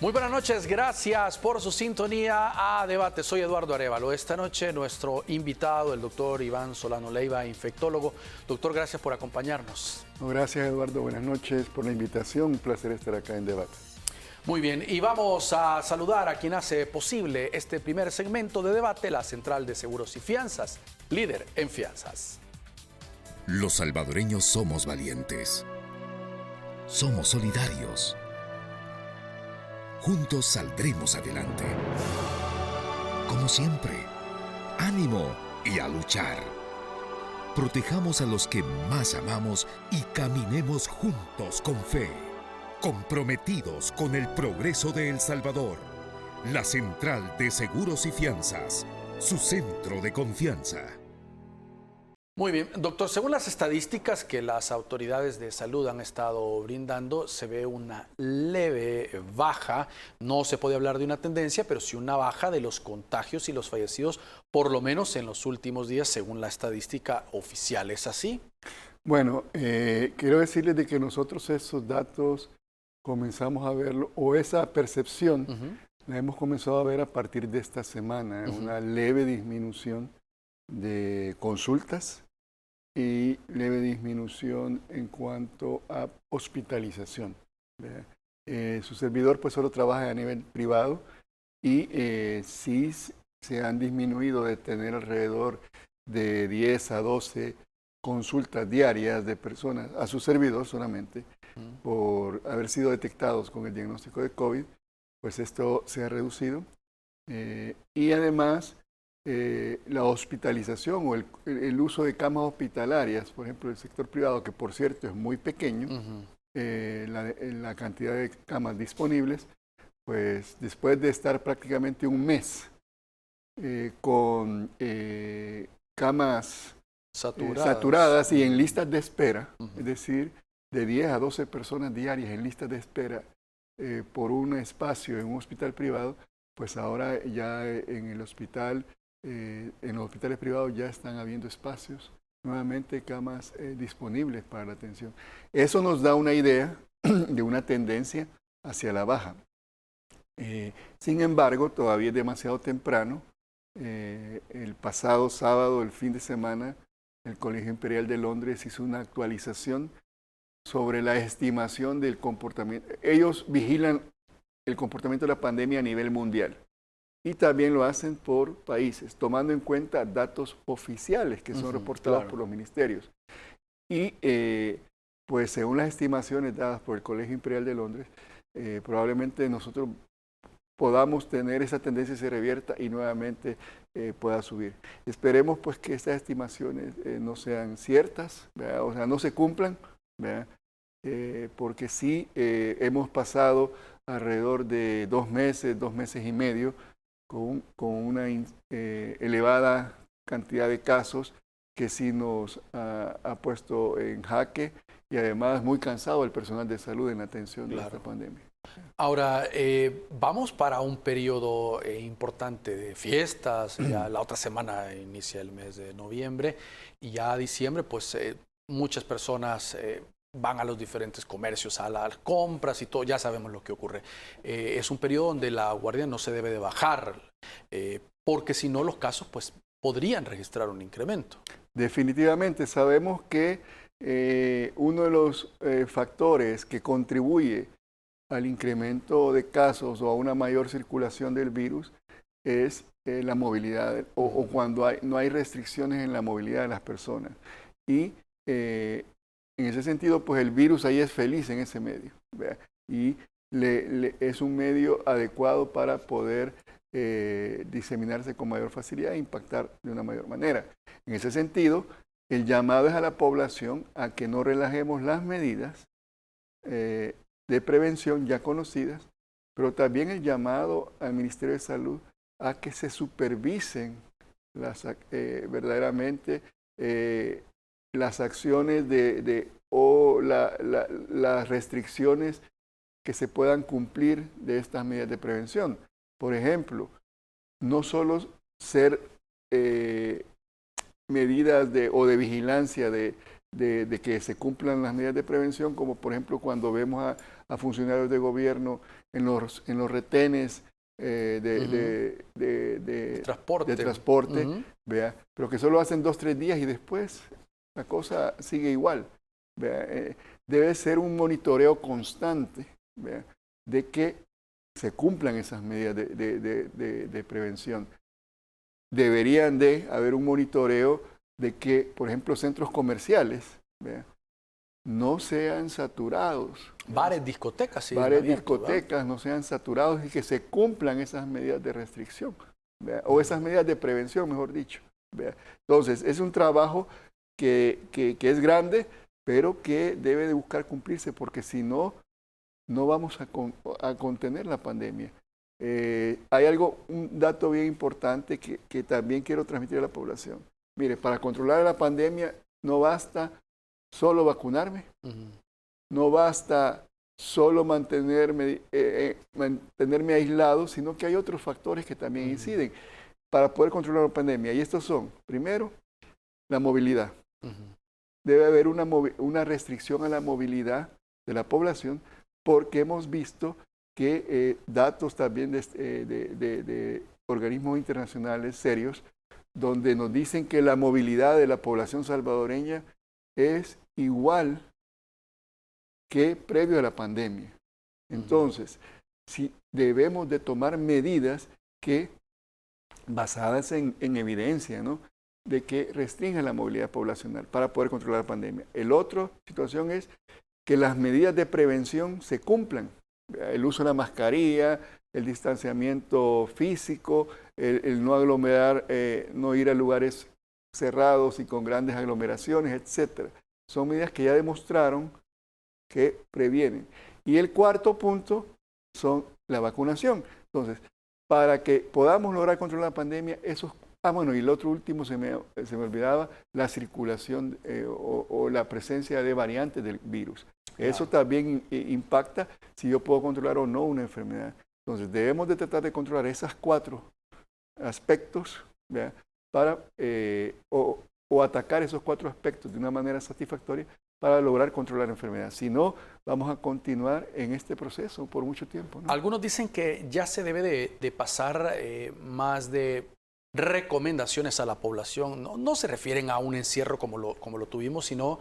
Muy buenas noches, gracias por su sintonía a Debate. Soy Eduardo Arévalo. Esta noche nuestro invitado, el doctor Iván Solano Leiva, infectólogo. Doctor, gracias por acompañarnos. Gracias, Eduardo. Buenas noches por la invitación. Un placer estar acá en Debate. Muy bien, y vamos a saludar a quien hace posible este primer segmento de debate, la Central de Seguros y Fianzas, líder en fianzas. Los salvadoreños somos valientes. Somos solidarios. Juntos saldremos adelante. Como siempre, ánimo y a luchar. Protejamos a los que más amamos y caminemos juntos con fe. Comprometidos con el progreso de El Salvador. La Central de Seguros y Fianzas, su centro de confianza. Muy bien, doctor, según las estadísticas que las autoridades de salud han estado brindando, se ve una leve baja. No se puede hablar de una tendencia, pero sí una baja de los contagios y los fallecidos, por lo menos en los últimos días, según la estadística oficial. ¿Es así? Bueno, quiero decirles de que nosotros esos datos comenzamos a verlo, o esa percepción, la hemos comenzado a ver a partir de esta semana, una leve disminución de consultas y leve disminución en cuanto a hospitalización. Su servidor pues solo trabaja a nivel privado y sí se han disminuido de tener alrededor de 10 a 12 consultas diarias de personas a su servidor solamente por haber sido detectados con el diagnóstico de COVID, pues esto se ha reducido y además la hospitalización o el uso de camas hospitalarias, por ejemplo, el sector privado, que por cierto es muy pequeño, la cantidad de camas disponibles, pues después de estar prácticamente un mes con camas saturadas y en listas de espera, es decir, de 10 a 12 personas diarias en listas de espera por un espacio en un hospital privado, pues ahora ya en los hospitales privados ya están habiendo espacios, nuevamente camas disponibles para la atención. Eso nos da una idea de una tendencia hacia la baja. Sin embargo, todavía es demasiado temprano. El pasado sábado, el fin de semana, el Colegio Imperial de Londres hizo una actualización sobre la estimación del comportamiento. Ellos vigilan el comportamiento de la pandemia a nivel mundial y también lo hacen por países, tomando en cuenta datos oficiales que son reportados por los ministerios. Y pues según las estimaciones dadas por el Colegio Imperial de Londres, probablemente nosotros podamos tener esa tendencia se revierta y nuevamente pueda subir. Esperemos pues que estas estimaciones no sean ciertas, ¿verdad? O sea, no se cumplan, ¿verdad? Porque sí hemos pasado alrededor de 2 meses y medio con una elevada cantidad de casos que sí nos ha puesto en jaque y además muy cansado el personal de salud en la atención de esta pandemia. Ahora, vamos para un periodo importante de fiestas, ya la otra semana inicia el mes de noviembre y ya diciembre, pues muchas personas van a los diferentes comercios, a las compras y todo, ya sabemos lo que ocurre. Es un periodo donde la guardia no se debe de bajar, porque si no los casos pues podrían registrar un incremento. Definitivamente, sabemos que uno de los factores que contribuye al incremento de casos o a una mayor circulación del virus es la movilidad o cuando no hay restricciones en la movilidad de las personas. Y en ese sentido, pues el virus ahí es feliz en ese medio, ¿verdad? Y es un medio adecuado para poder diseminarse con mayor facilidad e impactar de una mayor manera. En ese sentido, el llamado es a la población a que no relajemos las medidas de prevención ya conocidas, pero también el llamado al Ministerio de Salud a que se supervisen verdaderamente las acciones o las restricciones que se puedan cumplir de estas medidas de prevención. Por ejemplo, no solo ser medidas de vigilancia de que se cumplan las medidas de prevención, como por ejemplo cuando vemos a funcionarios de gobierno en los retenes transporte, de transporte, ¿vea? Pero que solo hacen 2 o 3 días y después la cosa sigue igual. ¿Vea? Debe ser un monitoreo constante, ¿vea? De que se cumplan esas medidas de prevención. Deberían de haber un monitoreo de que, por ejemplo, centros comerciales, ¿vea? No sean saturados. Bares, discotecas. Sí, bares, abierto, discotecas, ¿verdad? No sean saturados y que se cumplan esas medidas de restricción, ¿verdad? O esas medidas de prevención, mejor dicho, ¿verdad? Entonces, es un trabajo que es grande, pero que debe de buscar cumplirse, porque si no, no vamos a contener la pandemia. Hay un dato bien importante que también quiero transmitir a la población. Mire, para controlar la pandemia no basta solo vacunarme, no basta solo mantenerme aislado, sino que hay otros factores que también inciden para poder controlar la pandemia. Y estos son, primero, la movilidad. Debe haber una restricción a la movilidad de la población, porque hemos visto que datos también de organismos internacionales serios, donde nos dicen que la movilidad de la población salvadoreña es igual que previo a la pandemia. Entonces, si debemos de tomar medidas que, basadas en evidencia, ¿no?, de que restrinjan la movilidad poblacional para poder controlar la pandemia. La otra situación es que las medidas de prevención se cumplan. El uso de la mascarilla, el distanciamiento físico, el no aglomerar, no ir a lugares cerrados y con grandes aglomeraciones, etc. Son medidas que ya demostraron que previenen. Y el cuarto punto son la vacunación. Entonces, para que podamos lograr controlar la pandemia, bueno, y el otro último se me olvidaba, la circulación o la presencia de variantes del virus. Claro. Eso también impacta si yo puedo controlar o no una enfermedad. Entonces, debemos de tratar de controlar esos 4 aspectos, ¿verdad?, para o atacar esos 4 aspectos de una manera satisfactoria para lograr controlar la enfermedad. Si no, vamos a continuar en este proceso por mucho tiempo, ¿no? Algunos dicen que ya se debe de pasar más de recomendaciones a la población. No se refieren a un encierro como lo tuvimos, sino,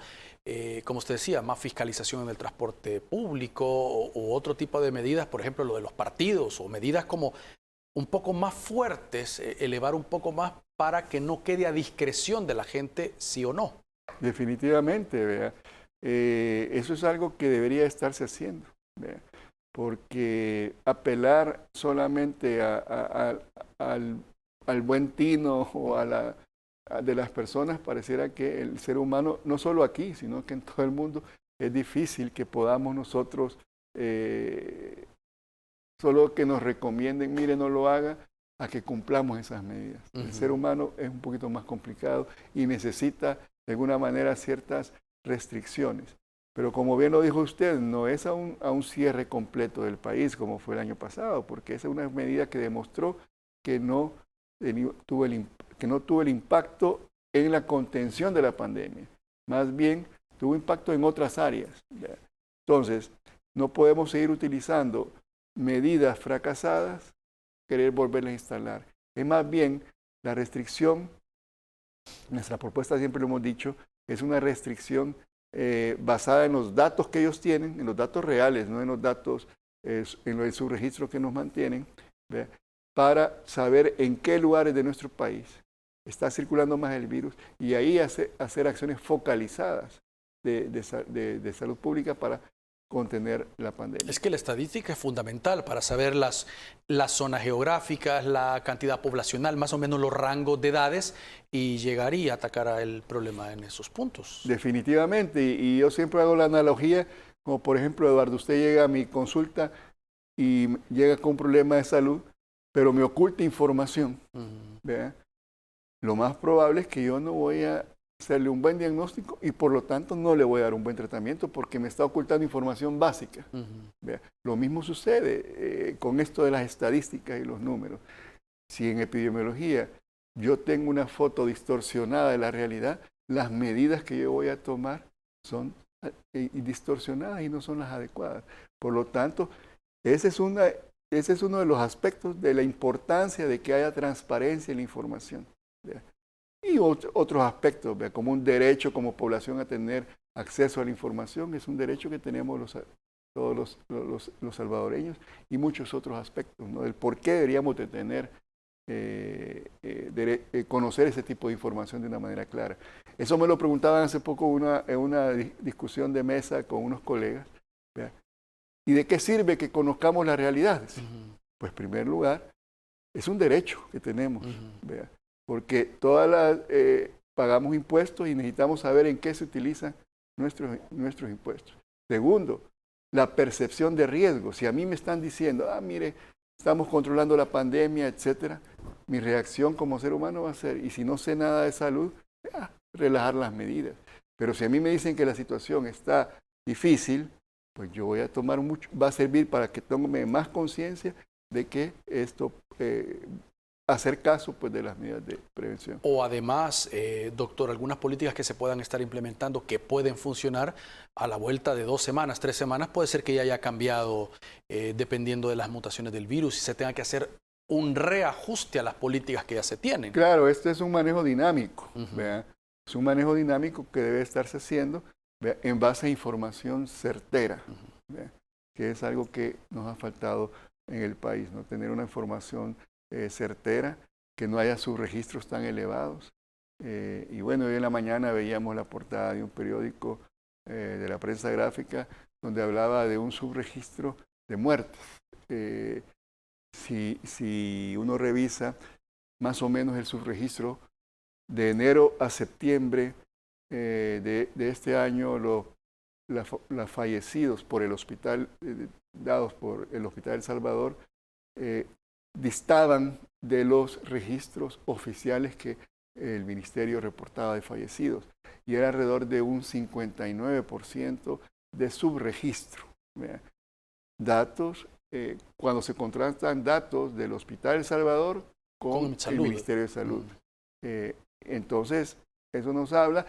como usted decía, más fiscalización en el transporte público o otro tipo de medidas, por ejemplo, lo de los partidos, o medidas como un poco más fuertes, elevar un poco más para que no quede a discreción de la gente, sí o no. Definitivamente, ¿verdad? Eso es algo que debería estarse haciendo, ¿verdad? Porque apelar solamente al buen tino o de las personas, pareciera que el ser humano, no solo aquí, sino que en todo el mundo, es difícil que podamos nosotros, solo que nos recomienden, mire, no lo haga, a que cumplamos esas medidas. El ser humano es un poquito más complicado y necesita de alguna manera ciertas restricciones. Pero como bien lo dijo usted, no es a un cierre completo del país como fue el año pasado, porque esa es una medida que demostró que no tuvo el impacto en la contención de la pandemia. Más bien, tuvo impacto en otras áreas. Entonces, no podemos seguir utilizando medidas fracasadas, querer volverlas a instalar. Es más bien la restricción, nuestra propuesta siempre lo hemos dicho, es una restricción basada en los datos que ellos tienen, en los datos reales, no en los datos, en los subregistros que nos mantienen, ¿verdad?, para saber en qué lugares de nuestro país está circulando más el virus y ahí hacer acciones focalizadas de salud pública para contener la pandemia. Es que la estadística es fundamental para saber las zonas geográficas, la cantidad poblacional, más o menos los rangos de edades, y llegar y atacar el problema en esos puntos. Definitivamente, y yo siempre hago la analogía, como por ejemplo, Eduardo, usted llega a mi consulta y llega con un problema de salud, pero me oculta información, ¿verdad? Lo más probable es que yo no voy a hacerle un buen diagnóstico y por lo tanto no le voy a dar un buen tratamiento porque me está ocultando información básica. Lo mismo sucede con esto de las estadísticas y los números. Si en epidemiología yo tengo una foto distorsionada de la realidad, las medidas que yo voy a tomar son y distorsionadas y no son las adecuadas. Por lo tanto, ese es uno de los aspectos de la importancia de que haya transparencia en la información. ¿Vea? Y otros aspectos, ¿vea? Como un derecho como población a tener acceso a la información, es un derecho que tenemos todos los salvadoreños, y muchos otros aspectos, ¿no? Del por qué deberíamos de tener, conocer ese tipo de información de una manera clara. Eso me lo preguntaban hace poco en una discusión de mesa con unos colegas. ¿Vea? ¿Y de qué sirve que conozcamos las realidades? Pues en primer lugar, es un derecho que tenemos, ¿vea? Porque pagamos impuestos y necesitamos saber en qué se utilizan nuestros impuestos. Segundo, la percepción de riesgo. Si a mí me están diciendo, mire, estamos controlando la pandemia, etcétera, mi reacción como ser humano va a ser, y si no sé nada de salud, relajar las medidas. Pero si a mí me dicen que la situación está difícil, pues yo voy a tomar va a servir para que tome más conciencia de que esto, hacer caso pues, de las medidas de prevención. O además, doctor, algunas políticas que se puedan estar implementando que pueden funcionar a la vuelta de 2 semanas, 3 semanas, puede ser que ya haya cambiado dependiendo de las mutaciones del virus y se tenga que hacer un reajuste a las políticas que ya se tienen. Claro, este es un manejo dinámico, ¿vea? Es un manejo dinámico que debe estarse haciendo, ¿vea? En base a información certera, ¿vea? Que es algo que nos ha faltado en el país, ¿no? Tener una información certera, que no haya subregistros tan elevados. Y bueno, hoy en la mañana veíamos la portada de un periódico de la prensa gráfica donde hablaba de un subregistro de muertes. Si uno revisa más o menos el subregistro de enero a septiembre de este año, los fallecidos por el hospital, dados por el Hospital El Salvador, distaban de los registros oficiales que el ministerio reportaba de fallecidos, y era alrededor de un 59% de subregistro. ¿Vea? Datos, cuando se contrastan datos del Hospital El Salvador con el Ministerio de Salud. Entonces, eso nos habla.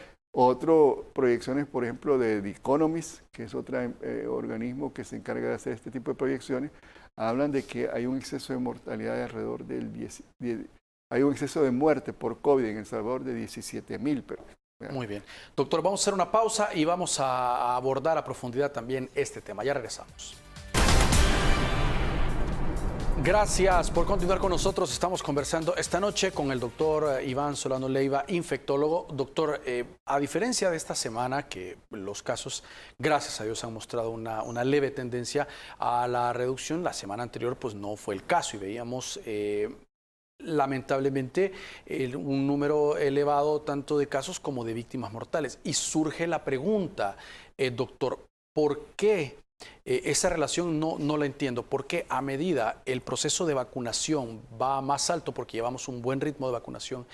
Proyecciones, por ejemplo, de The Economist, que es otro organismo que se encarga de hacer este tipo de proyecciones, hablan de que hay un exceso de mortalidad de alrededor hay un exceso de muerte por COVID en El Salvador de 17,000. Muy bien. Doctor, vamos a hacer una pausa y vamos a abordar a profundidad también este tema. Ya regresamos. Gracias por continuar con nosotros. Estamos conversando esta noche con el doctor Iván Solano Leiva, infectólogo. Doctor, a diferencia de esta semana, que los casos, gracias a Dios, han mostrado una leve tendencia a la reducción, la semana anterior pues no fue el caso y veíamos lamentablemente un número elevado tanto de casos como de víctimas mortales. Y surge la pregunta, doctor, ¿por qué? Esa relación no la entiendo. ¿Por qué a medida el proceso de vacunación va más alto, porque llevamos un buen ritmo de vacunación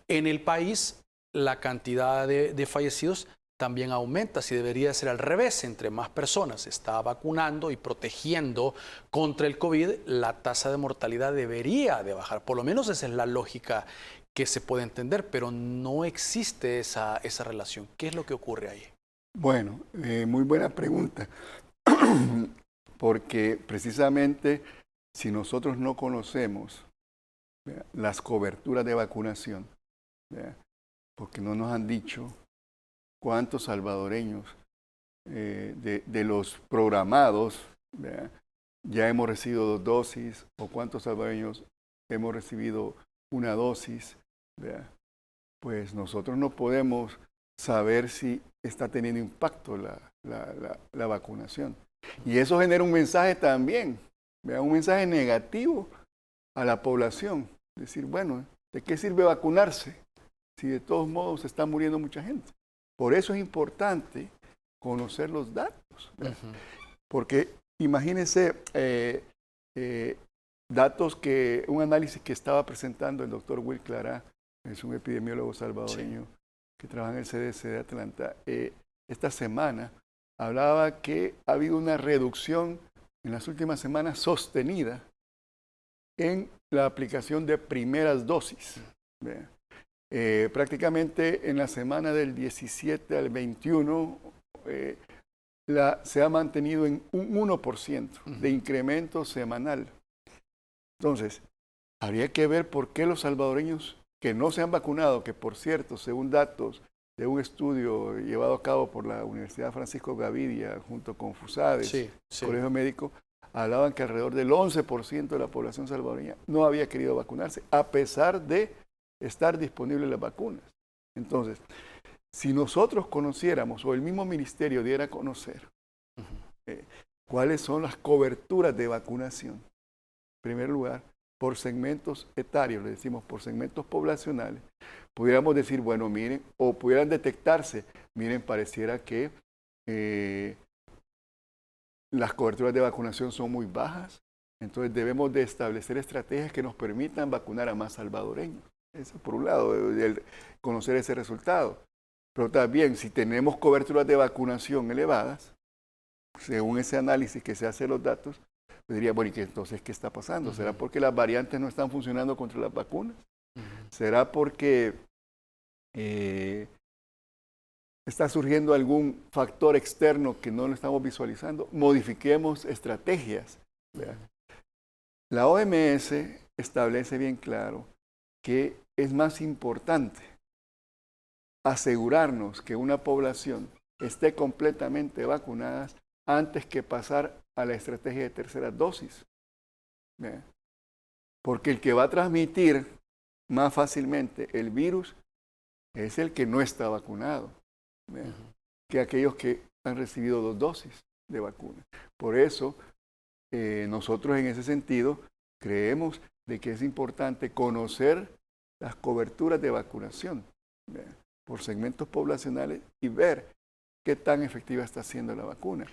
en el país, la cantidad de fallecidos también aumenta? Si debería ser al revés, entre más personas se está vacunando y protegiendo contra el COVID, la tasa de mortalidad debería de bajar. Por lo menos esa es la lógica que se puede entender, pero no existe esa relación. ¿Qué es lo que ocurre ahí? Bueno, muy buena pregunta. Porque precisamente si nosotros no conocemos, ¿vea?, las coberturas de vacunación, ¿vea?, porque no nos han dicho cuántos salvadoreños de los programados, ¿vea?, ya hemos recibido 2 dosis, o cuántos salvadoreños hemos recibido 1 dosis, ¿vea?, pues nosotros no podemos saber si está teniendo impacto la vacunación. Y eso genera un mensaje también, ¿vea?, un mensaje negativo a la población. Decir, bueno, ¿de qué sirve vacunarse si de todos modos está muriendo mucha gente? Por eso es importante conocer los datos, ¿vea? Porque imagínense datos un análisis que estaba presentando el doctor Will Clará, es un epidemiólogo salvadoreño que trabaja en el CDC de Atlanta. Esta semana hablaba que ha habido una reducción en las últimas semanas sostenida en la aplicación de primeras dosis. Prácticamente en la semana del 17 al 21 se ha mantenido en un 1% de incremento semanal. Entonces, habría que ver por qué los salvadoreños que no se han vacunado, que por cierto, según datos de un estudio llevado a cabo por la Universidad Francisco Gavidia, junto con FUSADES, Colegio Médico, hablaban que alrededor del 11% de la población salvadoreña no había querido vacunarse, a pesar de estar disponibles las vacunas. Entonces, si nosotros conociéramos, o el mismo ministerio diera a conocer, cuáles son las coberturas de vacunación, en primer lugar, por segmentos etarios, le decimos por segmentos poblacionales, pudiéramos decir, bueno, miren, o pudieran detectarse, miren, pareciera que las coberturas de vacunación son muy bajas, entonces debemos de establecer estrategias que nos permitan vacunar a más salvadoreños. Eso por un lado, conocer ese resultado. Pero también, si tenemos coberturas de vacunación elevadas, según ese análisis que se hace de los datos, diría, bueno, ¿y entonces qué está pasando? ¿Será porque las variantes no están funcionando contra las vacunas? ¿Será porque está surgiendo algún factor externo que no lo estamos visualizando? Modifiquemos estrategias. La OMS establece bien claro que es más importante asegurarnos que una población esté completamente vacunada antes que pasar a la estrategia de tercera dosis. Porque el que va a transmitir más fácilmente el virus es el que no está vacunado, que aquellos que han recibido 2 dosis de vacuna. Por eso, nosotros en ese sentido creemos de que es importante conocer las coberturas de vacunación por segmentos poblacionales y ver qué tan efectiva está siendo la vacuna.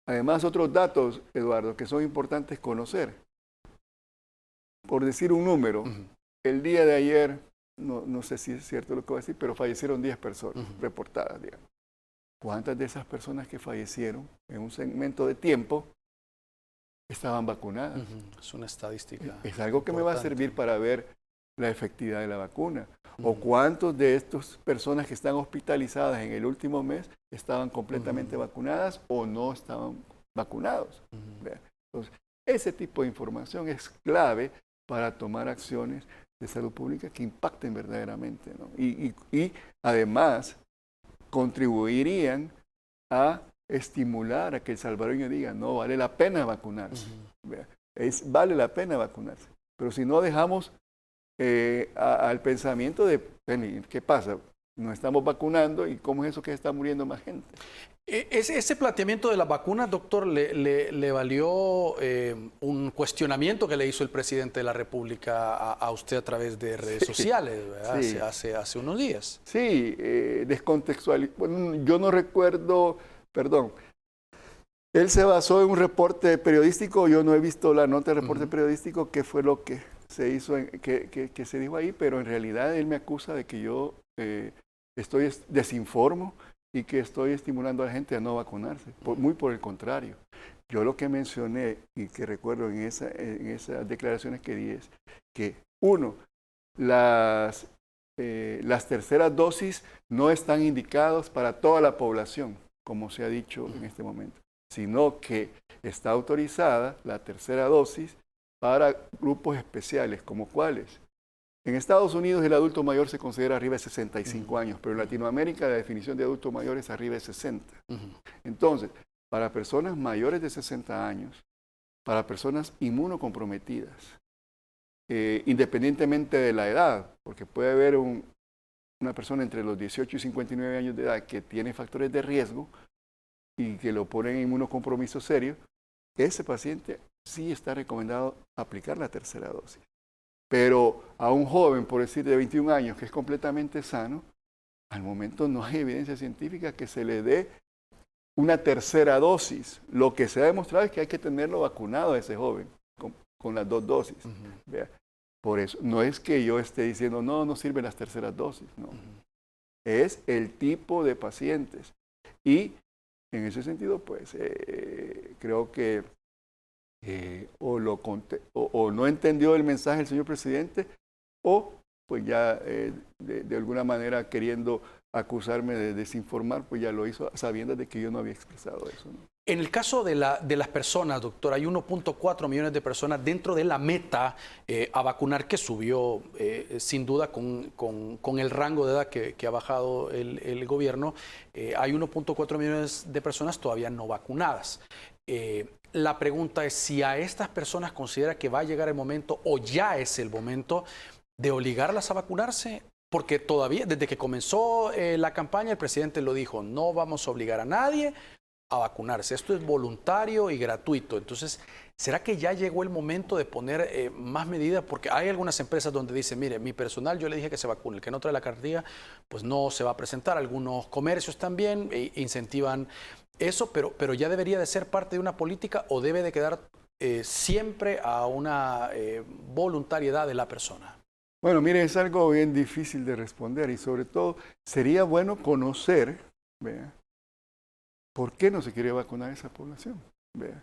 Además, otros datos, Eduardo, que son importantes conocer. Por decir un número, el día de ayer, no sé si es cierto lo que voy a decir, pero fallecieron 10 personas reportadas, digamos. ¿Cuántas de esas personas que fallecieron en un segmento de tiempo estaban vacunadas? Es una estadística. Es algo que me va a servir para ver la efectividad de la vacuna. ¿O cuántos de estas personas que están hospitalizadas en el último mes estaban completamente vacunadas o no estaban vacunados? Entonces, ese tipo de información es clave para tomar acciones de salud pública que impacten verdaderamente, ¿no? Y además contribuirían a estimular a que el salvadoreño diga, no, vale la pena vacunarse. Vale la pena vacunarse. Pero si no dejamos al pensamiento de, ¿qué pasa? Nos estamos vacunando y ¿cómo es eso que está muriendo más gente? Ese planteamiento de las vacunas, doctor, le valió un cuestionamiento que le hizo el presidente de la República a usted a través de redes sociales, ¿verdad? Sí. Hace unos días. Sí, bueno, yo no recuerdo, perdón. Él se basó en un reporte periodístico, yo no he visto la nota de reporte periodístico, qué fue lo que se hizo, que se dijo ahí, pero en realidad él me acusa de que yo desinformo y que estoy estimulando a la gente a no vacunarse. Muy por el contrario. Yo lo que mencioné y que recuerdo en esas declaraciones que di es que, uno, las terceras dosis no están indicadas para toda la población, como se ha dicho en este momento, sino que está autorizada la tercera dosis para grupos especiales, como cuáles. En Estados Unidos el adulto mayor se considera arriba de 65 años, pero en Latinoamérica la definición de adulto mayor es arriba de 60. Entonces, para personas mayores de 60 años, para personas inmunocomprometidas, independientemente de la edad, porque puede haber una persona entre los 18 y 59 años de edad que tiene factores de riesgo y que lo ponen en inmunocompromiso serio, ese paciente sí está recomendado aplicar la tercera dosis. Pero a un joven, por decir, de 21 años, que es completamente sano, al momento no hay evidencia científica que se le dé una tercera dosis. Lo que se ha demostrado es que hay que tenerlo vacunado a ese joven con las 2 dosis. Por eso, no es que yo esté diciendo, no sirven las terceras dosis. No. Es el tipo de pacientes. Y en ese sentido, pues, creo que o no entendió el mensaje del señor presidente, o pues ya de alguna manera queriendo acusarme de desinformar, pues ya lo hizo sabiendo de que yo no había expresado eso, ¿no? En el caso de las personas, doctor, hay 1.4 millones de personas dentro de la meta a vacunar que subió sin duda con el rango de edad que ha bajado el gobierno. Hay 1.4 millones de personas todavía no vacunadas. La pregunta es si a estas personas considera que va a llegar el momento o ya es el momento de obligarlas a vacunarse. Porque todavía, desde que comenzó la campaña, el presidente lo dijo, no vamos a obligar a nadie a vacunarse. Esto es voluntario y gratuito. Entonces, ¿será que ya llegó el momento de poner más medidas? Porque hay algunas empresas donde dicen, mire, mi personal yo le dije que se vacune, el que no trae la cartilla, pues no se va a presentar. Algunos comercios también incentivan eso, pero ya debería de ser parte de una política o debe de quedar siempre a una voluntariedad de la persona. Bueno, mire, es algo bien difícil de responder y sobre todo sería bueno conocer, ¿vea?, por qué no se quiere vacunar a esa población. ¿Vea?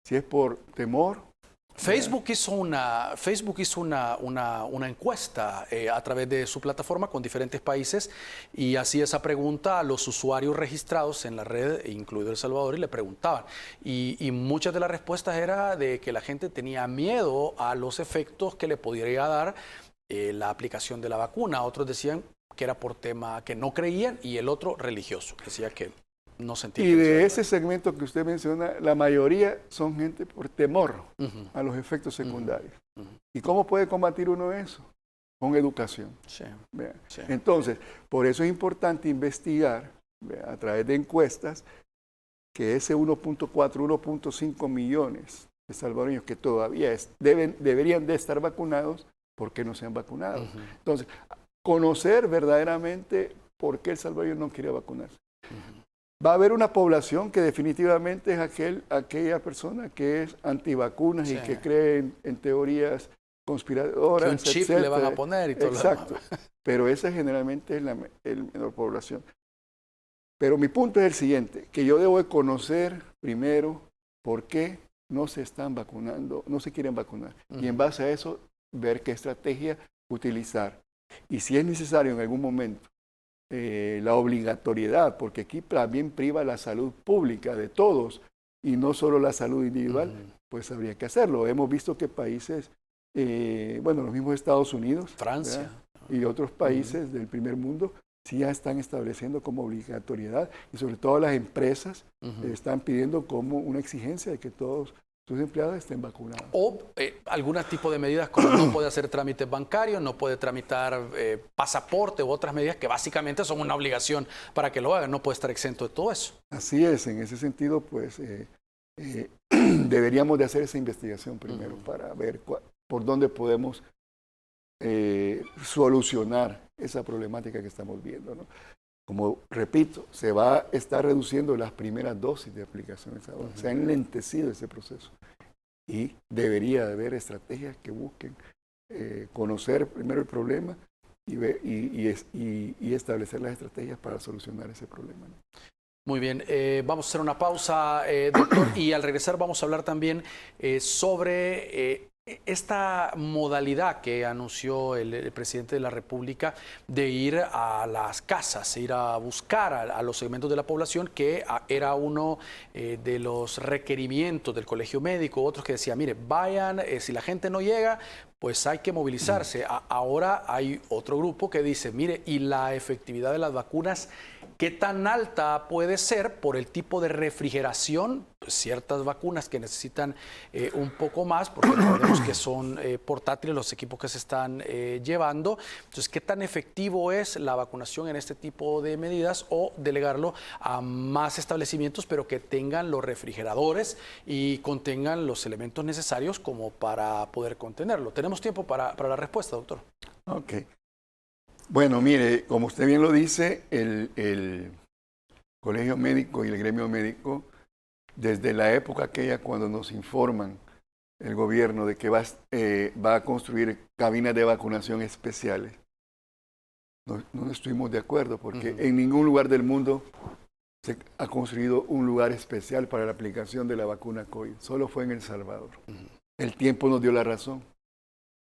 Si es por temor. Facebook hizo una encuesta a través de su plataforma con diferentes países y hacía esa pregunta a los usuarios registrados en la red, incluido El Salvador, y le preguntaban. Y muchas de las respuestas era de que la gente tenía miedo a los efectos que le podría dar la aplicación de la vacuna. Otros decían que era por tema que no creían y el otro religioso, decía que no sentía. Y de ese segmento que usted menciona, la mayoría son gente por temor a los efectos secundarios. ¿Y cómo puede combatir uno eso? Con educación. Sí. Sí. Entonces, por eso es importante investigar, ¿vea?, a través de encuestas que ese 1.4, 1.5 millones de salvadoreños que todavía deberían de estar vacunados, ¿por qué no se han vacunado? Entonces, conocer verdaderamente por qué el salvadoreño no quiere vacunarse. Va a haber una población que definitivamente es aquella persona que es antivacunas y que cree en teorías conspiradoras, que un chip etcétera. Le van a poner y todo. Exacto. Pero esa generalmente es la menor población. Pero mi punto es el siguiente, que yo debo de conocer primero por qué no se están vacunando, no se quieren vacunar. Y en base a eso, ver qué estrategia utilizar. Y si es necesario en algún momento la obligatoriedad, porque aquí también priva la salud pública de todos y no solo la salud individual, pues habría que hacerlo. Hemos visto que países, bueno, los mismos Estados Unidos, Francia, ¿verdad?, y otros países del primer mundo, sí ya están estableciendo como obligatoriedad y sobre todo las empresas están pidiendo como una exigencia de que todos sus empleados estén vacunados. O algún tipo de medidas como no puede hacer trámites bancarios, no puede tramitar pasaporte u otras medidas que básicamente son una obligación para que lo hagan, no puede estar exento de todo eso. Así es, en ese sentido, pues deberíamos de hacer esa investigación primero para ver por dónde podemos solucionar esa problemática que estamos viendo, ¿no? Como repito, se va a estar reduciendo las primeras dosis de aplicaciones ahora. Se ha enlentecido ese proceso y debería de haber estrategias que busquen conocer primero el problema y establecer las estrategias para solucionar ese problema, ¿no? Muy bien, vamos a hacer una pausa, doctor, y al regresar vamos a hablar también sobre esta modalidad que anunció el presidente de la República de ir a las casas, ir a buscar a los segmentos de la población, que era uno de los requerimientos del Colegio Médico, otros que decían, mire, vayan, si la gente no llega, pues hay que movilizarse. Ahora hay otro grupo que dice, mire, ¿y la efectividad de las vacunas qué tan alta puede ser por el tipo de refrigeración? Pues ciertas vacunas que necesitan un poco más, porque recordemos que son portátiles los equipos que se están llevando. Entonces, ¿qué tan efectivo es la vacunación en este tipo de medidas o delegarlo a más establecimientos, pero que tengan los refrigeradores y contengan los elementos necesarios como para poder contenerlo? Tenemos tiempo para la respuesta, doctor. Ok. Bueno, mire, como usted bien lo dice, el Colegio Médico y el Gremio Médico, desde la época aquella cuando nos informan el gobierno de que va a construir cabinas de vacunación especiales, no estuvimos de acuerdo porque en ningún lugar del mundo se ha construido un lugar especial para la aplicación de la vacuna COVID. Solo fue en El Salvador. El tiempo nos dio la razón.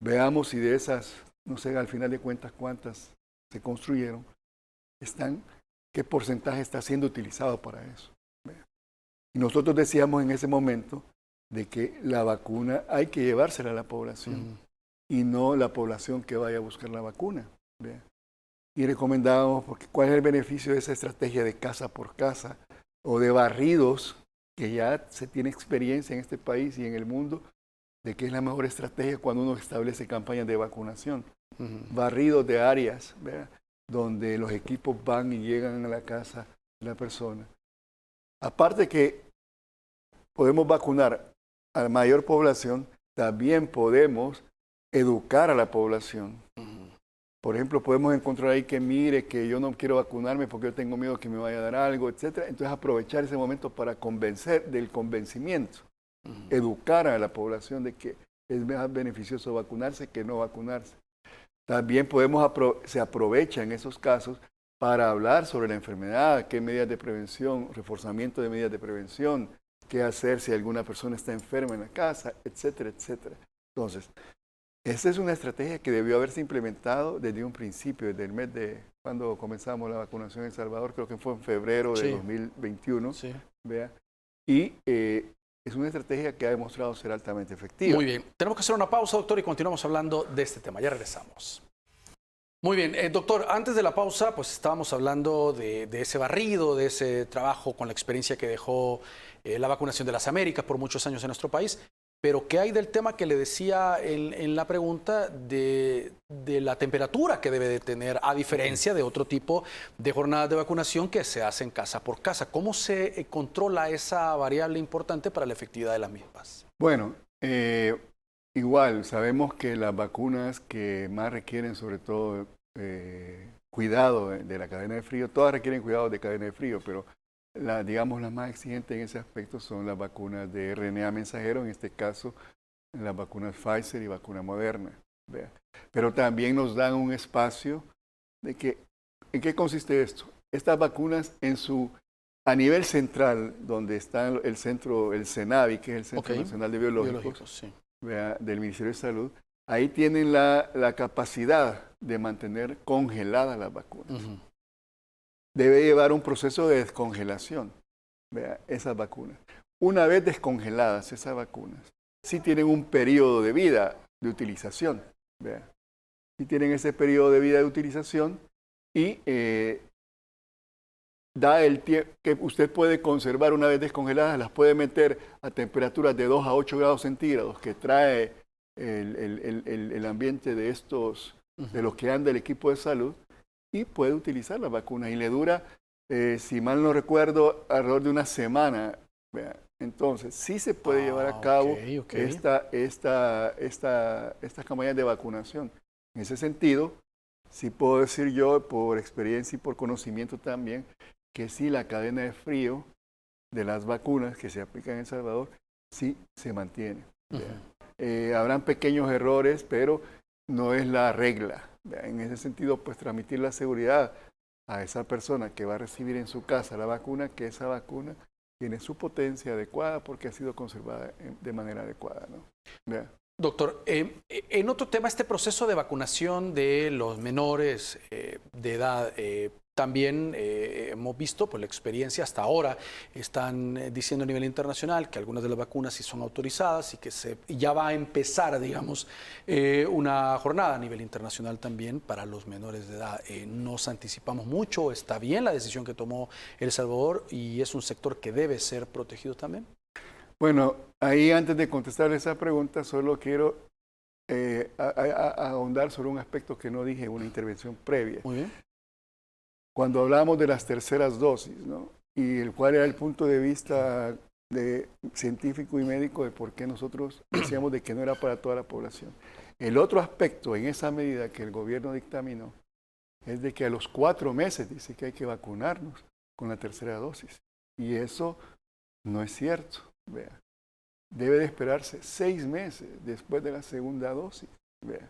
Veamos si de esas, no sé, al final de cuentas cuántas se construyeron, qué porcentaje está siendo utilizado para eso. Y nosotros decíamos en ese momento de que la vacuna hay que llevársela a la población y no la población que vaya a buscar la vacuna. ¿Ve? Y recomendábamos, porque ¿cuál es el beneficio de esa estrategia de casa por casa o de barridos, que ya se tiene experiencia en este país y en el mundo, de que es la mejor estrategia cuando uno establece campañas de vacunación? Barridos de áreas, ¿verdad?, donde los equipos van y llegan a la casa de la persona. Aparte que podemos vacunar a la mayor población, también podemos educar a la población. Por ejemplo, podemos encontrar ahí que mire que yo no quiero vacunarme porque yo tengo miedo que me vaya a dar algo, etc. Entonces aprovechar ese momento para convencer del convencimiento. Educar a la población de que es más beneficioso vacunarse que no vacunarse. También se aprovecha en esos casos para hablar sobre la enfermedad, qué medidas de prevención, reforzamiento de medidas de prevención, qué hacer si alguna persona está enferma en la casa, etcétera, etcétera. Entonces, esa es una estrategia que debió haberse implementado desde un principio, desde el mes de cuando comenzamos la vacunación en El Salvador, creo que fue en febrero de 2021. Sí. ¿Vea? Y es una estrategia que ha demostrado ser altamente efectiva. Muy bien. Tenemos que hacer una pausa, doctor, y continuamos hablando de este tema. Ya regresamos. Muy bien. Doctor, antes de la pausa, pues estábamos hablando de ese barrido, de ese trabajo con la experiencia que dejó la vacunación de las Américas por muchos años en nuestro país. Pero ¿qué hay del tema que le decía en la pregunta de la temperatura que debe de tener, a diferencia de otro tipo de jornadas de vacunación que se hacen casa por casa? ¿Cómo se controla esa variable importante para la efectividad de las mismas? Bueno, igual sabemos que las vacunas que más requieren sobre todo cuidado de la cadena de frío, todas requieren cuidado de cadena de frío, pero digamos, las más exigentes en ese aspecto son las vacunas de RNA mensajero, en este caso las vacunas Pfizer y vacuna Moderna. ¿Vea? Pero también nos dan un espacio de que, ¿en qué consiste esto? Estas vacunas a nivel central, donde está el centro, el CENAVI, que es el Centro Nacional de Biológicos, sí. ¿Vea?, del Ministerio de Salud, ahí tienen la capacidad de mantener congeladas las vacunas. Debe llevar un proceso de descongelación, ¿vea?, esas vacunas. Una vez descongeladas esas vacunas, sí tienen un periodo de vida de utilización, ¿vea? Sí tienen ese periodo de vida de utilización y da el tiempo que usted puede conservar una vez descongeladas, las puede meter a temperaturas de 2 a 8 grados centígrados que trae el ambiente de de los que anda el equipo de salud, y puede utilizar la vacuna y le dura, si mal no recuerdo, alrededor de una semana. ¿Vea? Entonces, sí se puede llevar a cabo estas campañas de vacunación. En ese sentido, sí puedo decir yo, por experiencia y por conocimiento también, que sí la cadena de frío de las vacunas que se aplican en El Salvador, sí se mantiene. Habrán pequeños errores, pero no es la regla. En ese sentido, pues transmitir la seguridad a esa persona que va a recibir en su casa la vacuna, que esa vacuna tiene su potencia adecuada porque ha sido conservada de manera adecuada, ¿no? ¿Vea? Doctor, en otro tema, este proceso de vacunación de los menores de edad, también hemos visto por la experiencia hasta ahora, están diciendo a nivel internacional que algunas de las vacunas sí son autorizadas y que ya va a empezar, digamos, una jornada a nivel internacional también para los menores de edad. Nos anticipamos mucho, está bien la decisión que tomó El Salvador y es un sector que debe ser protegido también. Bueno, ahí antes de contestar esa pregunta, solo quiero ahondar sobre un aspecto que no dije en una intervención previa. Muy bien. Cuando hablamos de las terceras dosis, ¿no?, y el cual era el punto de vista científico y médico de por qué nosotros decíamos de que no era para toda la población. El otro aspecto en esa medida que el gobierno dictaminó es de que a los 4 meses dice que hay que vacunarnos con la tercera dosis. Y eso no es cierto. Vea. Debe de esperarse 6 meses después de la segunda dosis. Vea.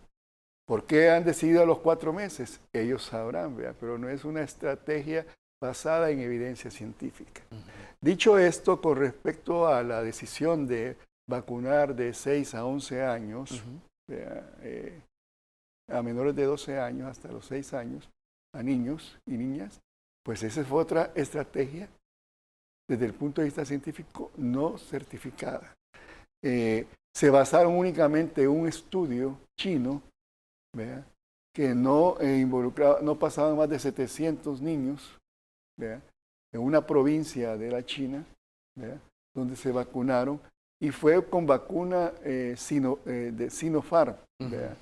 ¿Por qué han decidido a los 4 meses? Ellos sabrán, ¿vea? Pero no es una estrategia basada en evidencia científica. Dicho esto, con respecto a la decisión de vacunar de 6 a 11 años, ¿vea?, a menores de 12 años hasta los 6 años, a niños y niñas, pues esa fue otra estrategia desde el punto de vista científico no certificada. Se basaron únicamente en un estudio chino, ¿verdad?, que no involucraba, no pasaban más de 700 niños, ¿verdad?, en una provincia de la China, ¿verdad?, donde se vacunaron, y fue con vacuna de Sinopharm, ¿verdad?,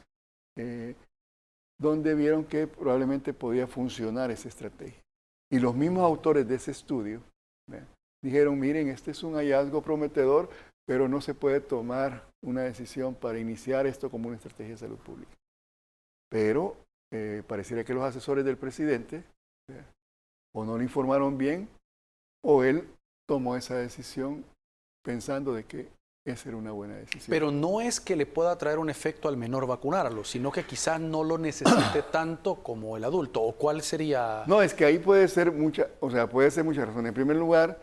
donde vieron que probablemente podía funcionar esa estrategia. Y los mismos autores de ese estudio, ¿verdad?, dijeron, miren, este es un hallazgo prometedor, pero no se puede tomar una decisión para iniciar esto como una estrategia de salud pública. Pero pareciera que los asesores del presidente, ¿verdad?, o no le informaron bien, o él tomó esa decisión pensando de que esa era una buena decisión. Pero no es que le pueda traer un efecto al menor vacunarlo, sino que quizás no lo necesite tanto como el adulto. ¿O cuál sería? No, es que ahí puede ser muchas razones. En primer lugar,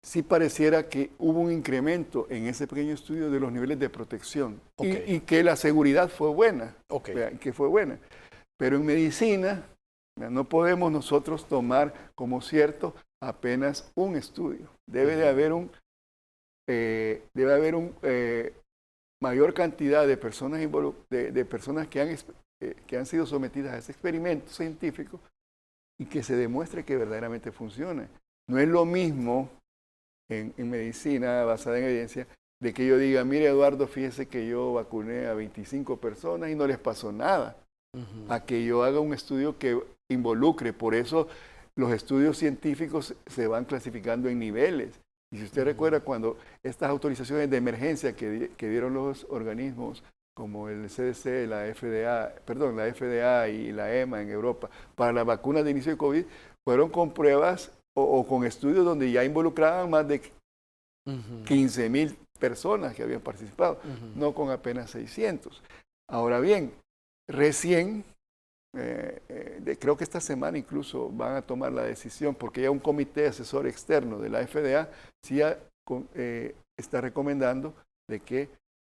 sí pareciera que hubo un incremento en ese pequeño estudio de los niveles de protección, y que la seguridad fue buena, que fue buena. Pero en medicina no podemos nosotros tomar como cierto apenas un estudio. Debe haber mayor cantidad de personas, de personas que han sido sometidas a ese experimento científico y que se demuestre que verdaderamente funciona. No es lo mismo en medicina basada en evidencia de que yo diga, mire Eduardo, fíjese que yo vacuné a 25 personas y no les pasó nada, a que yo haga un estudio que involucre. Por eso los estudios científicos se van clasificando en niveles. Y si usted recuerda, cuando estas autorizaciones de emergencia que dieron los organismos como el CDC, la FDA y la EMA en Europa para la vacuna de inicio de COVID, fueron con pruebas o con estudios donde ya involucraban más de 15,000 personas que habían participado, no con apenas 600. Ahora bien, recién, creo que esta semana incluso van a tomar la decisión, porque ya un comité asesor externo de la FDA sí está recomendando de que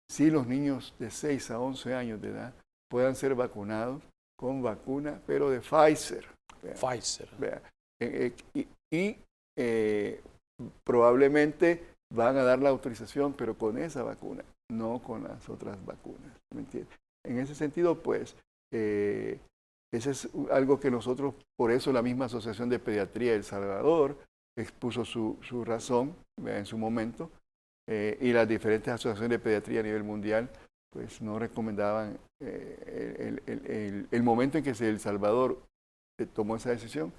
sí los niños de 6 a 11 años de edad puedan ser vacunados con vacuna, pero de Pfizer. Pfizer. Y probablemente van a dar la autorización, pero con esa vacuna, no con las otras vacunas. ¿Me entiendes? En ese sentido, pues, ese es algo que nosotros, por eso la misma Asociación de Pediatría de El Salvador expuso su razón en su momento, y las diferentes asociaciones de pediatría a nivel mundial pues no recomendaban el momento en que El Salvador tomó esa decisión,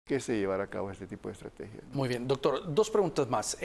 que se llevara a cabo este tipo de estrategia, ¿no? Muy bien, doctor, dos preguntas más.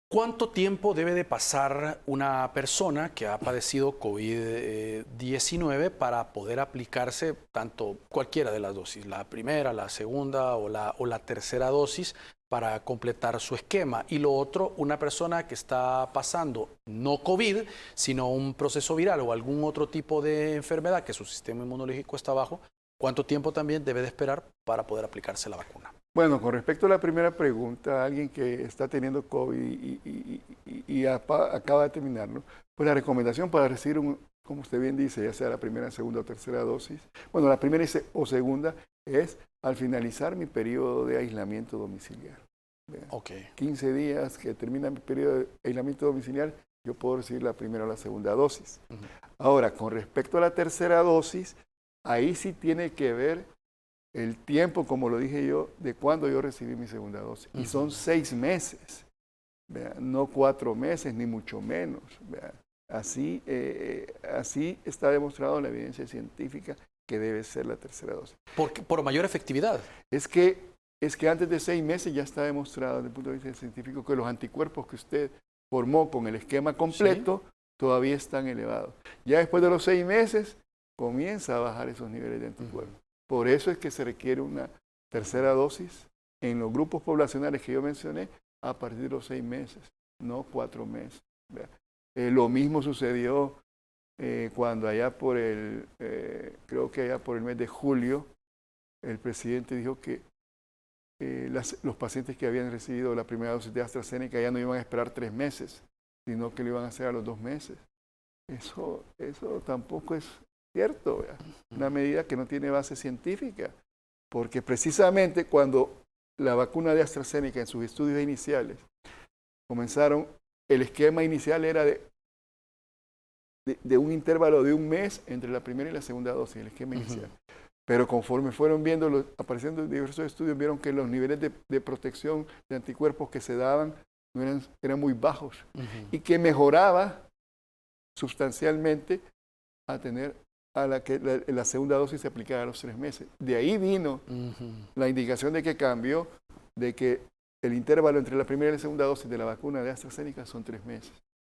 ¿Cuánto tiempo debe de pasar una persona que ha padecido COVID-19 para poder aplicarse tanto cualquiera de las dosis, la primera, la segunda o la tercera dosis, para completar su esquema? Y lo otro, una persona que está pasando no COVID, sino un proceso viral o algún otro tipo de enfermedad que su sistema inmunológico está bajo, ¿cuánto tiempo también debe de esperar para poder aplicarse la vacuna? Bueno, con respecto a la primera pregunta, alguien que está teniendo COVID y acaba de terminarlo, pues la recomendación para recibir, como usted bien dice, ya sea la primera, segunda o tercera dosis, bueno, la primera o segunda es al finalizar mi periodo de aislamiento domiciliar. Okay. 15 días que termina mi periodo de aislamiento domiciliar, yo puedo recibir la primera o la segunda dosis. Ahora, con respecto a la tercera dosis, ahí sí tiene que ver el tiempo, como lo dije yo, de cuando yo recibí mi segunda dosis. Y son 6 meses, no 4 meses, ni mucho menos. Así está demostrado en la evidencia científica que debe ser la tercera dosis. Por mayor efectividad. Es que antes de 6 meses ya está demostrado desde el punto de vista científico que los anticuerpos que usted formó con el esquema completo todavía están elevados. Ya después de los 6 meses comienza a bajar esos niveles de anticuerpos. Por eso es que se requiere una tercera dosis en los grupos poblacionales que yo mencioné a partir de los 6 meses, no 4 meses. Lo mismo sucedió cuando allá creo que allá por el mes de julio, el presidente dijo que los pacientes que habían recibido la primera dosis de AstraZeneca ya no iban a esperar 3 meses, sino que lo iban a hacer a los 2 meses. Eso tampoco es cierto, una medida que no tiene base científica, porque precisamente cuando la vacuna de AstraZeneca en sus estudios iniciales comenzaron, el esquema inicial era de un intervalo de un mes entre la primera y la segunda dosis, el esquema inicial. Pero conforme fueron viendo, apareciendo en diversos estudios, vieron que los niveles de protección de anticuerpos que se daban eran muy bajos y que mejoraba sustancialmente a la segunda dosis se aplicara a los 3 meses. De ahí vino la indicación de que cambió, de que el intervalo entre la primera y la segunda dosis de la vacuna de AstraZeneca son 3 meses,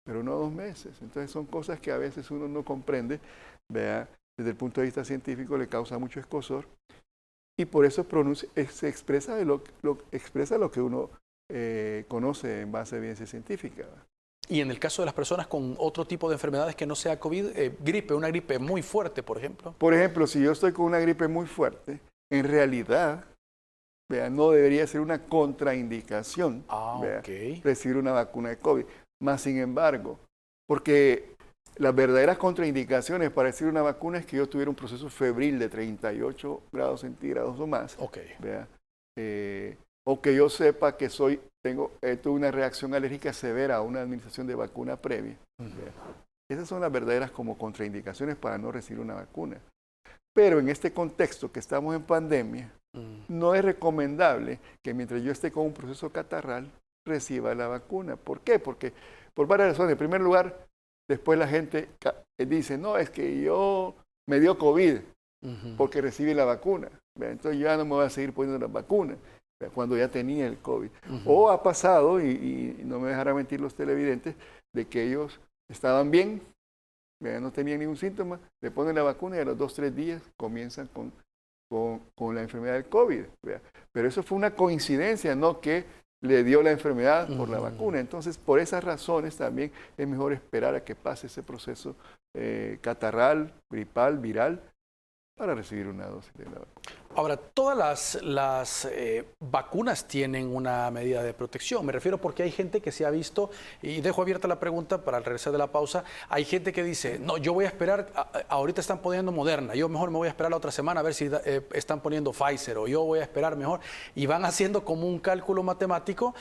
pero no 2 meses. Entonces son cosas que a veces uno no comprende, vea, desde el punto de vista científico le causa mucho escozor y por eso se expresa lo que uno conoce en base a evidencia científica. Y en el caso de las personas con otro tipo de enfermedades que no sea COVID, una gripe muy fuerte, por ejemplo. Por ejemplo, si yo estoy con una gripe muy fuerte, en realidad, vea, no debería ser una contraindicación recibir una vacuna de COVID. Más sin embargo, porque las verdaderas contraindicaciones para recibir una vacuna es que yo tuviera un proceso febril de 38 grados centígrados o más. Vea, o que yo sepa que tuve una reacción alérgica severa a una administración de vacuna previa. Esas son las verdaderas como contraindicaciones para no recibir una vacuna. Pero en este contexto que estamos en pandemia, no es recomendable que mientras yo esté con un proceso catarral, reciba la vacuna. ¿Por qué? Porque por varias razones. En primer lugar, después la gente dice, no, es que yo me dio COVID porque recibí la vacuna. Entonces ya no me voy a seguir poniendo las vacunas cuando ya tenía el COVID. O ha pasado, y no me dejará mentir los televidentes, de que ellos estaban bien, no tenían ningún síntoma, le ponen la vacuna y a los 2-3 días comienzan con la enfermedad del COVID. Pero eso fue una coincidencia, no que le dio la enfermedad por la vacuna. Entonces, por esas razones también es mejor esperar a que pase ese proceso catarral, gripal, viral, para recibir una dosis de la vacuna. Ahora, todas las vacunas tienen una medida de protección. Me refiero porque hay gente que se ha visto, y dejo abierta la pregunta para regresar de la pausa, hay gente que dice, no, yo voy a esperar, ahorita están poniendo Moderna, yo mejor me voy a esperar la otra semana a ver si están poniendo Pfizer, o yo voy a esperar mejor, y van haciendo como un cálculo matemático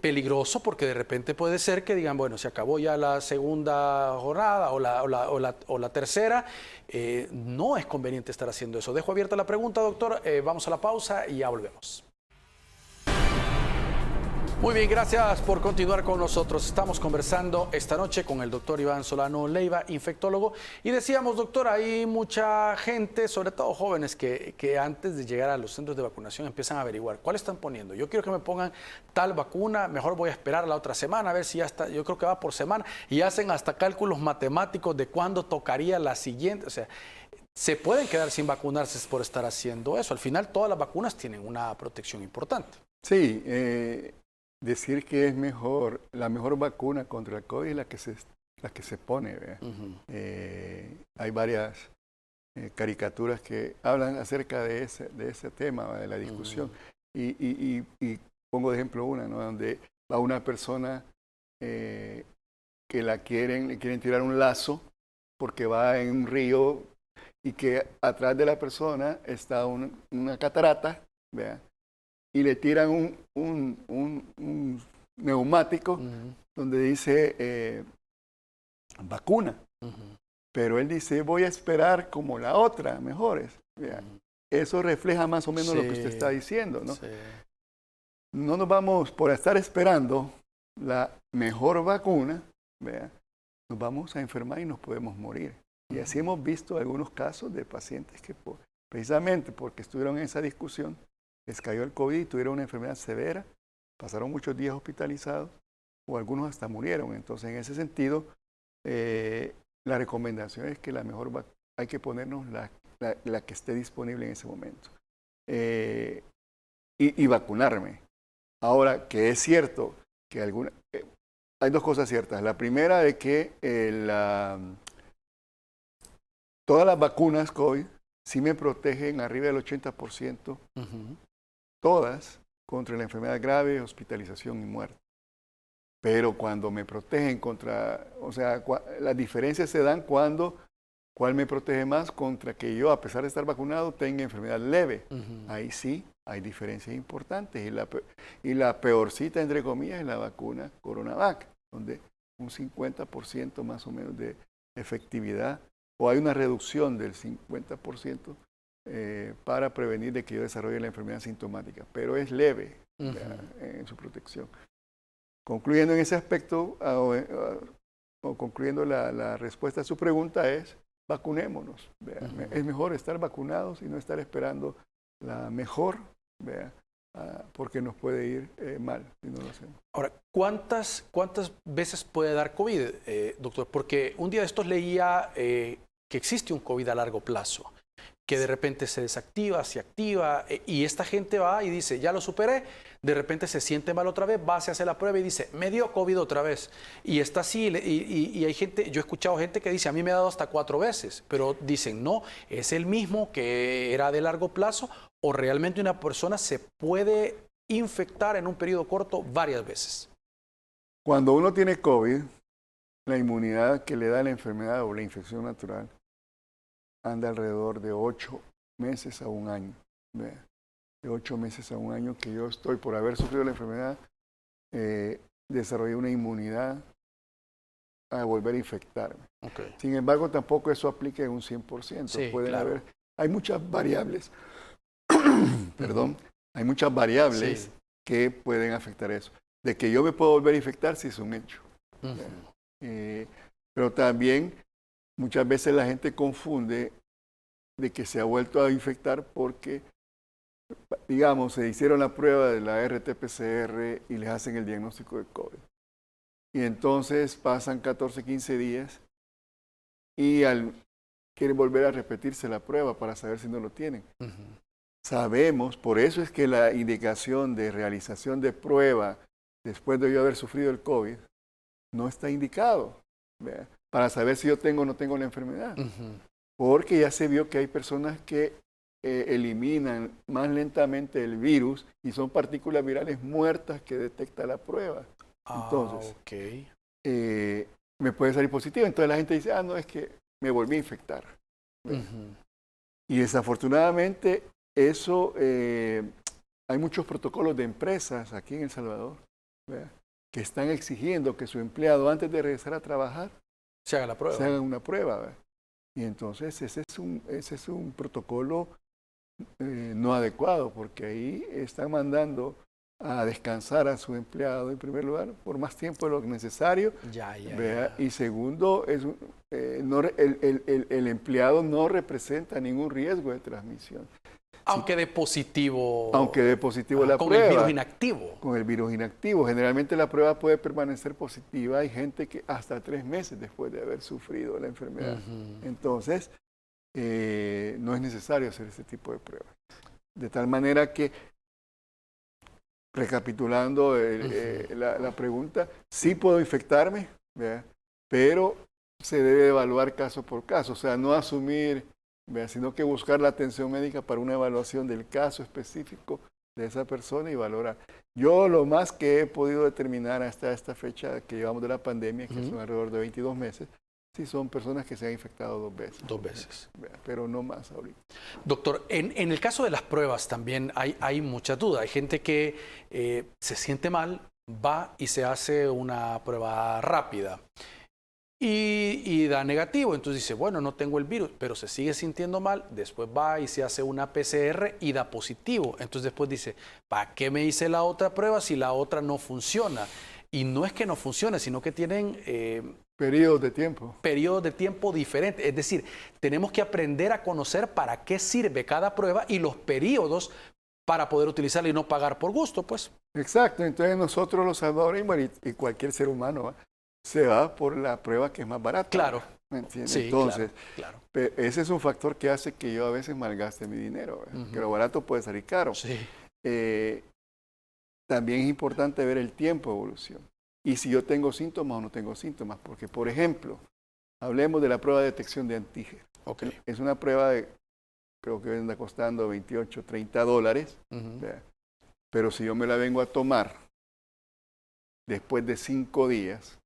peligroso, porque de repente puede ser que digan, bueno, se acabó ya la segunda jornada o la tercera, no es conveniente estar haciendo eso. Dejo abierta la pregunta, doctor. Vamos a la pausa y ya volvemos. Muy bien, gracias por continuar con nosotros. Estamos conversando esta noche con el doctor Iván Solano Leiva, infectólogo. Y decíamos, doctor, hay mucha gente, sobre todo jóvenes, que antes de llegar a los centros de vacunación empiezan a averiguar cuál están poniendo. Yo quiero que me pongan tal vacuna, mejor voy a esperar la otra semana, a ver si ya está. Yo creo que va por semana. Y hacen hasta cálculos matemáticos de cuándo tocaría la siguiente. O sea, se pueden quedar sin vacunarse por estar haciendo eso. Al final, todas las vacunas tienen una protección importante. Sí, decir que es la mejor vacuna contra el COVID es la que se pone. Hay varias caricaturas que hablan acerca de ese tema, de la discusión. Y pongo de ejemplo una, ¿no? Donde va una persona que le quieren tirar un lazo porque va en un río y que atrás de la persona está una catarata, ¿vea? Y le tiran un neumático donde dice vacuna. Pero él dice, voy a esperar como la otra, mejores. Eso refleja más o menos lo que usted está diciendo, ¿no? No nos vamos, por estar esperando la mejor vacuna, ¿vea? Nos vamos a enfermar y nos podemos morir. Y así hemos visto algunos casos de pacientes que precisamente porque estuvieron en esa discusión, les cayó el COVID, tuvieron una enfermedad severa, pasaron muchos días hospitalizados o algunos hasta murieron. Entonces, en ese sentido, la recomendación es que hay que ponernos la que esté disponible en ese momento y vacunarme. Ahora, que es cierto que hay dos cosas ciertas. La primera es que todas las vacunas COVID sí me protegen arriba del 80%, todas, contra la enfermedad grave, hospitalización y muerte. Pero cuando me protegen las diferencias se dan cuando ¿Cuál me protege más contra que yo, a pesar de estar vacunado, tenga enfermedad leve? Ahí sí hay diferencias importantes. Y la peorcita, entre comillas, es la vacuna CoronaVac, donde un 50% más o menos de efectividad, o hay una reducción del 50% para prevenir de que yo desarrolle la enfermedad sintomática, pero es leve en su protección. Concluyendo en ese aspecto, o concluyendo la respuesta a su pregunta es, vacunémonos. Es mejor estar vacunados y no estar esperando la mejor, porque nos puede ir mal si no lo hacemos. Ahora, ¿cuántas veces puede dar COVID, doctor? Porque un día de estos leía que existe un COVID a largo plazo, que de repente se desactiva, se activa, y esta gente va y dice, ya lo superé, de repente se siente mal otra vez, va, se hace la prueba y dice, me dio COVID otra vez. Y está así, y hay gente, yo he escuchado gente que dice, a mí me ha dado hasta 4 veces, pero dicen, no, es el mismo que era de largo plazo, o realmente una persona se puede infectar en un periodo corto varias veces. Cuando uno tiene COVID, la inmunidad que le da la enfermedad o la infección natural anda alrededor de 8 meses a un año. De 8 meses a un año que yo estoy, por haber sufrido la enfermedad, desarrollé una inmunidad a volver a infectarme. Okay. Sin embargo, tampoco eso aplica en un 100%. Sí, Pueden claro. haber, hay muchas variables, perdón, hay muchas variables que pueden afectar eso. De que yo me puedo volver a infectar, sí es un hecho. Pero también muchas veces la gente confunde de que se ha vuelto a infectar porque, digamos, se hicieron la prueba de la RT-PCR y les hacen el diagnóstico de COVID. Y entonces pasan 14, 15 días y quieren volver a repetirse la prueba para saber si no lo tienen. Sabemos, por eso es que la indicación de realización de prueba después de yo haber sufrido el COVID no está indicado, para saber si yo tengo o no tengo la enfermedad. Porque ya se vio que hay personas que eliminan más lentamente el virus y son partículas virales muertas que detecta la prueba. Entonces, me puede salir positivo. Entonces la gente dice, no, es que me volví a infectar. Y desafortunadamente eso, hay muchos protocolos de empresas aquí en El Salvador, que están exigiendo que su empleado, antes de regresar a trabajar, se haga la prueba. Se haga una prueba. Y entonces ese es un protocolo no adecuado, porque ahí están mandando a descansar a su empleado, en primer lugar, por más tiempo de lo necesario. Y segundo, el empleado no representa ningún riesgo de transmisión. Aunque dé positivo. Aunque dé positivo la prueba. Con el virus inactivo. Con el virus inactivo. Generalmente la prueba puede permanecer positiva. Hay gente que hasta 3 meses después de haber sufrido la enfermedad. Entonces, no es necesario hacer ese tipo de pruebas. De tal manera que, recapitulando la pregunta, sí puedo infectarme, pero se debe evaluar caso por caso. O sea, no asumir, sino que buscar la atención médica para una evaluación del caso específico de esa persona y valorar. Yo lo más que he podido determinar hasta esta fecha que llevamos de la pandemia, que son alrededor de 22 meses, sí son personas que se han infectado 2 veces. 2 veces. Pero no más ahorita. Doctor, en el caso de las pruebas también hay mucha duda. Hay gente que se siente mal, va y se hace una prueba rápida. Y da negativo, entonces dice, bueno, no tengo el virus, pero se sigue sintiendo mal, después va y se hace una PCR y da positivo. Entonces después dice, ¿para qué me hice la otra prueba si la otra no funciona? Y no es que no funcione, sino que tienen periodos de tiempo. Periodos de tiempo diferentes. Es decir, tenemos que aprender a conocer para qué sirve cada prueba y los periodos para poder utilizarla y no pagar por gusto, pues. Exacto, entonces nosotros los salvadoreños y cualquier ser humano se va por la prueba que es más barata. Claro. ¿Me entiendes? Sí, entonces, claro. Ese es un factor que hace que yo a veces malgaste mi dinero, que lo barato puede salir caro. Sí. También es importante ver el tiempo de evolución. Y si yo tengo síntomas o no tengo síntomas. Porque, por ejemplo, hablemos de la prueba de detección de antígenos. Es una prueba creo que anda costando $28, $30. Pero si yo me la vengo a tomar después de 5 días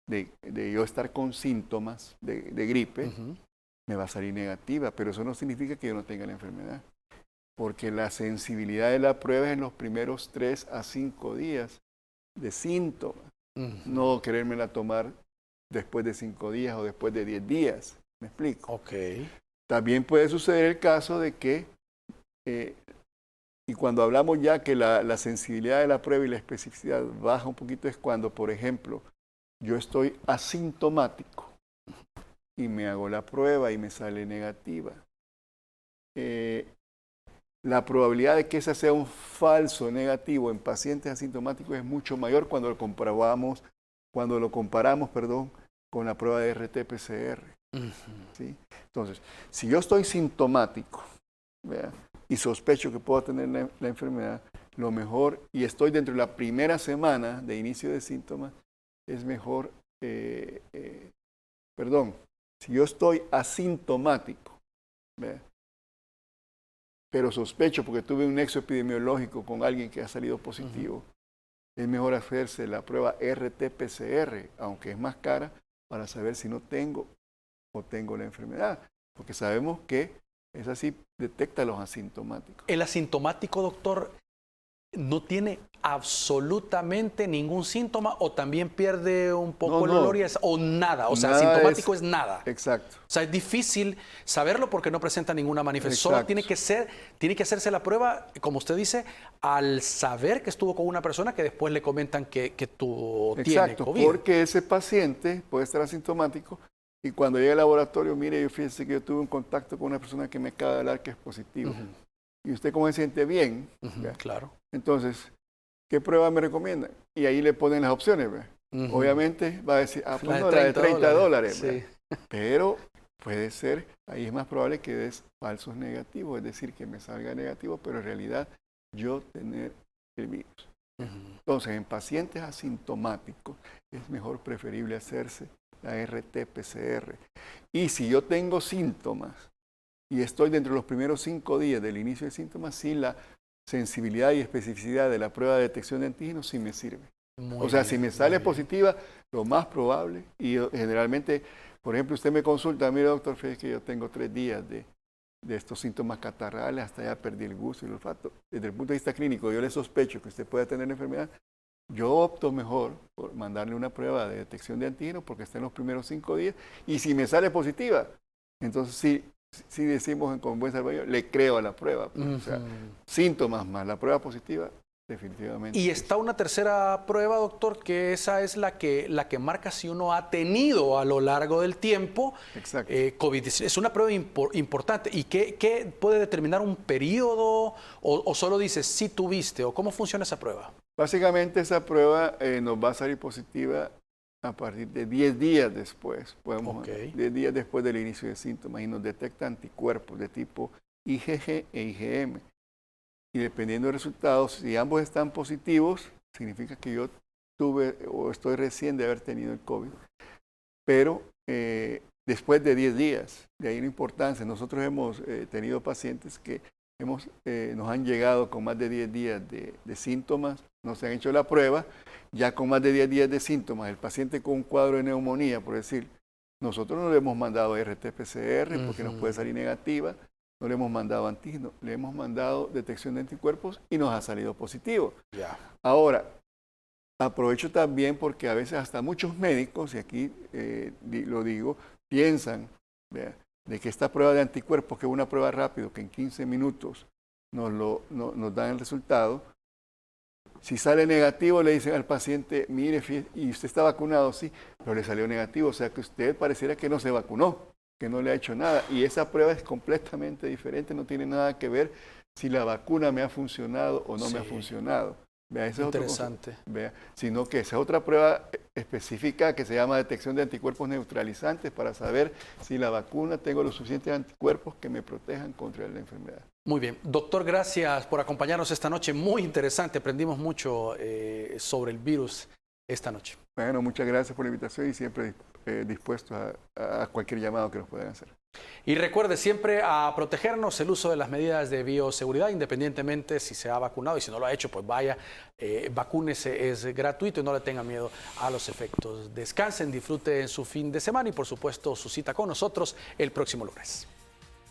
de yo estar con síntomas de gripe, me va a salir negativa, pero eso no significa que yo no tenga la enfermedad, porque la sensibilidad de la prueba es en los primeros 3 a 5 días de síntomas, no querérmela tomar después de 5 días o después de 10 días. ¿Me explico? Ok. También puede suceder el caso de que, y cuando hablamos ya que la sensibilidad de la prueba y la especificidad baja un poquito, es cuando, por ejemplo, yo estoy asintomático y me hago la prueba y me sale negativa. La probabilidad de que esa sea un falso negativo en pacientes asintomáticos es mucho mayor cuando lo comparamos, con la prueba de RT-PCR. ¿Sí? Entonces, si yo estoy sintomático, ¿vea?, y sospecho que puedo tener la enfermedad, lo mejor, y estoy dentro de la primera semana de inicio de síntomas, es mejor, si yo estoy asintomático, ¿vea?, pero sospecho porque tuve un nexo epidemiológico con alguien que ha salido positivo, es mejor hacerse la prueba RT-PCR, aunque es más cara, para saber si no tengo o tengo la enfermedad, porque sabemos que esa sí detecta a los asintomáticos. El asintomático, doctor, no tiene absolutamente ningún síntoma o también pierde un poco el olor o nada. O sea, Nada asintomático es nada. Exacto. O sea, es difícil saberlo porque no presenta ninguna manifestación. Solo tiene que hacerse la prueba, como usted dice, al saber que estuvo con una persona que después le comentan que tiene COVID. Exacto, porque ese paciente puede estar asintomático y cuando llega al laboratorio, mire, yo fíjese que yo tuve un contacto con una persona que me acaba de hablar que es positivo. Y usted como se siente bien, claro. Entonces, ¿qué prueba me recomiendan? Y ahí le ponen las opciones, ¿ve? Obviamente va a decir, pues no, la de $30. Sí. Pero puede ser, ahí es más probable que des falsos negativos, es decir, que me salga negativo, pero en realidad yo tener el virus. Entonces, en pacientes asintomáticos es mejor preferible hacerse la RT-PCR. Y si yo tengo síntomas y estoy dentro de los primeros 5 días del inicio de síntomas, sí, la sensibilidad y especificidad de la prueba de detección de antígenos sí me sirve. O sea, si me sale positiva, lo más probable, y generalmente, por ejemplo, usted me consulta, mire doctor, fíjese que yo tengo 3 días de estos síntomas catarrales, hasta ya perdí el gusto y el olfato. Desde el punto de vista clínico, yo le sospecho que usted pueda tener la enfermedad, yo opto mejor por mandarle una prueba de detección de antígenos porque está en los primeros 5 días, y si me sale positiva, entonces sí decimos con buen salvadoreño, le creo a la prueba. O sea, síntomas más la prueba positiva, definitivamente. Y está una tercera prueba, doctor, que esa es la que marca si uno ha tenido a lo largo del tiempo COVID. Es una prueba importante. ¿Y qué puede determinar un periodo? ¿O solo dice si tuviste? ¿O cómo funciona esa prueba? Básicamente esa prueba nos va a salir positiva a partir de 10 días después, 10 días después del inicio de síntomas, y nos detecta anticuerpos de tipo IgG e IgM. Y dependiendo del resultado, si ambos están positivos, significa que yo tuve o estoy recién de haber tenido el COVID. Pero después de 10 días, de ahí la importancia. Nosotros hemos tenido pacientes que nos han llegado con más de 10 días de síntomas, no se han hecho la prueba, ya con más de 10 días de síntomas, el paciente con un cuadro de neumonía, por decir, nosotros no le hemos mandado RT-PCR porque nos puede salir negativa, no le hemos mandado antígeno, le hemos mandado detección de anticuerpos y nos ha salido positivo. Ahora, aprovecho también porque a veces hasta muchos médicos, y aquí lo digo, piensan de que esta prueba de anticuerpos, que es una prueba rápida, que en 15 minutos nos dan el resultado, si sale negativo le dicen al paciente, mire, y usted está vacunado, sí, pero le salió negativo, o sea que usted pareciera que no se vacunó, que no le ha hecho nada, y esa prueba es completamente diferente, no tiene nada que ver si la vacuna me ha funcionado o no me ha funcionado. Vea, ese interesante. Es vea, sino que esa es otra prueba específica que se llama detección de anticuerpos neutralizantes para saber si la vacuna tengo los suficientes anticuerpos que me protejan contra la enfermedad. Muy bien. Doctor, gracias por acompañarnos esta noche. Muy interesante. Aprendimos mucho sobre el virus esta noche. Bueno, muchas gracias por la invitación y siempre dispuesto a cualquier llamado que nos puedan hacer. Y recuerde siempre a protegernos, el uso de las medidas de bioseguridad, independientemente si se ha vacunado, y si no lo ha hecho, pues vaya, vacúnese, es gratuito y no le tenga miedo a los efectos. Descansen, disfruten su fin de semana y por supuesto su cita con nosotros el próximo lunes.